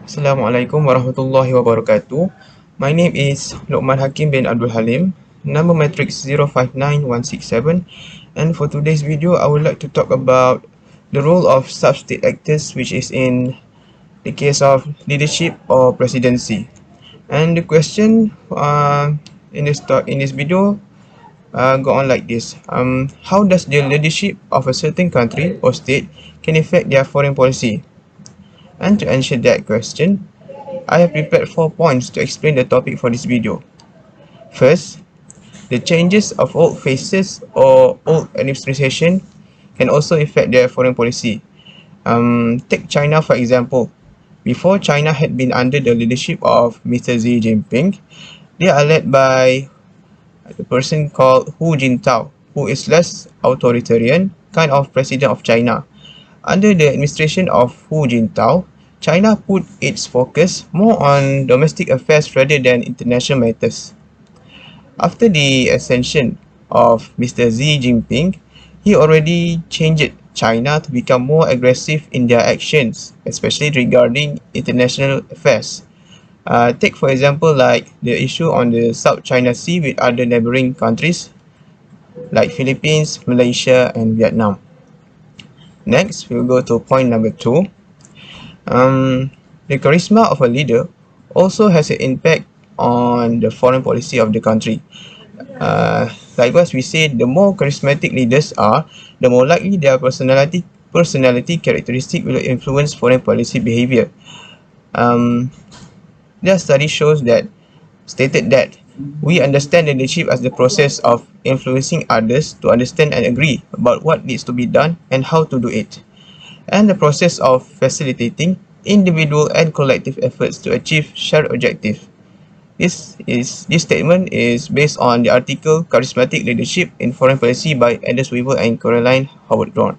Assalamualaikum warahmatullahi wabarakatuh. My name is Luqmanhakim Bin Abdul Halim, number matrix 059167, and for today's video, I would like to talk about the role of sub-state actors, which is in the case of leadership or presidency. And the question in this video go on like this: How does the leadership of a certain country or state can affect their foreign policy? And to answer that question, I have prepared 4 points to explain the topic for this video. First, the changes of old faces or old administration can also affect their foreign policy. Take China for example. Before China had been under the leadership of Mr. Xi Jinping, they are led by a person called Hu Jintao, who is less authoritarian kind of president of China. Under the administration of Hu Jintao, China put its focus more on domestic affairs rather than international matters. After the ascension of Mr. Xi Jinping, he already changed China to become more aggressive in their actions, especially regarding international affairs. Take for example like the issue on the South China Sea with other neighboring countries like Philippines, Malaysia and Vietnam. Next, we'll go to point number 2. The charisma of a leader also has an impact on the foreign policy of the country. Likewise, we say the more charismatic leaders are, the more likely their personality characteristic will influence foreign policy behavior. Their study shows that stated that we understand leadership as the process of influencing others to understand and agree about what needs to be done and how to do it, and the process of facilitating individual and collective efforts to achieve shared objectives. This statement is based on the article Charismatic Leadership in Foreign Policy by Anders Weaver and Caroline Howard-Dorn.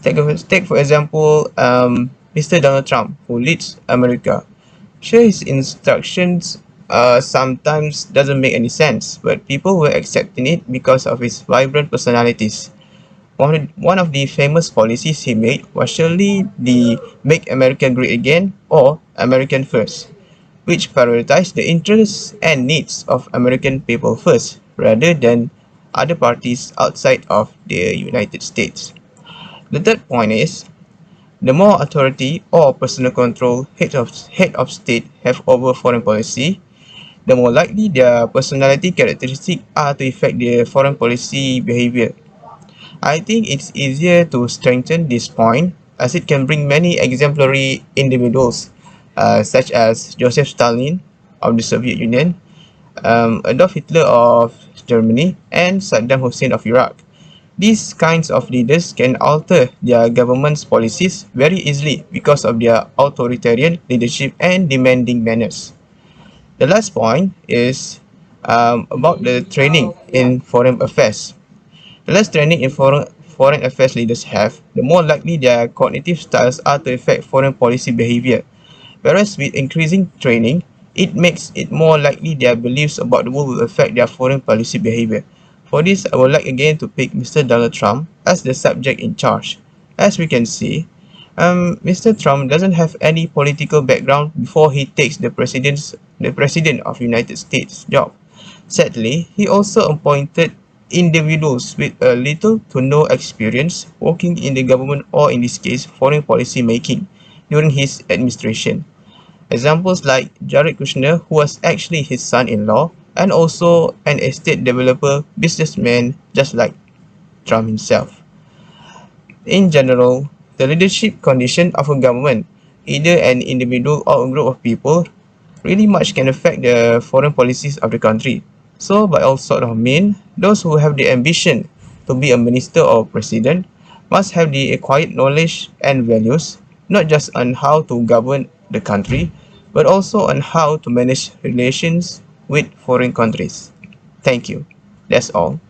Take for example Mr. Donald Trump, who leads America. Sure, his instructions sometimes doesn't make any sense, but people were accepting it because of his vibrant personalities. One of the famous policies he made was surely the Make America Great Again or American First, which prioritized the interests and needs of American people first, rather than other parties outside of the United States. The third point is, the more authority or personal control head of state have over foreign policy, the more likely their personality characteristics are to affect their foreign policy behavior. I think it's easier to strengthen this point as it can bring many exemplary individuals such as Joseph Stalin of the Soviet Union, Adolf Hitler of Germany, and Saddam Hussein of Iraq. These kinds of leaders can alter their government's policies very easily because of their authoritarian leadership and demanding manners. The last point is about the training in foreign affairs. The less training in foreign affairs leaders have, the more likely their cognitive styles are to affect foreign policy behavior. Whereas with increasing training, it makes it more likely their beliefs about the world will affect their foreign policy behavior. For this, I would like again to pick Mr. Donald Trump as the subject in charge. As we can see, Mr. Trump doesn't have any political background before he takes the president of United States job. Sadly, he also appointed individuals with a little to no experience working in the government or in this case foreign policy making during his administration. Examples like Jared Kushner, who was actually his son-in-law, and also an estate developer businessman just like Trump himself. In general, the leadership condition of a government, either an individual or a group of people, really much can affect the foreign policies of the country. So by all sort of means, those who have the ambition to be a minister or president must have the acquired knowledge and values, not just on how to govern the country, but also on how to manage relations with foreign countries. Thank you. That's all.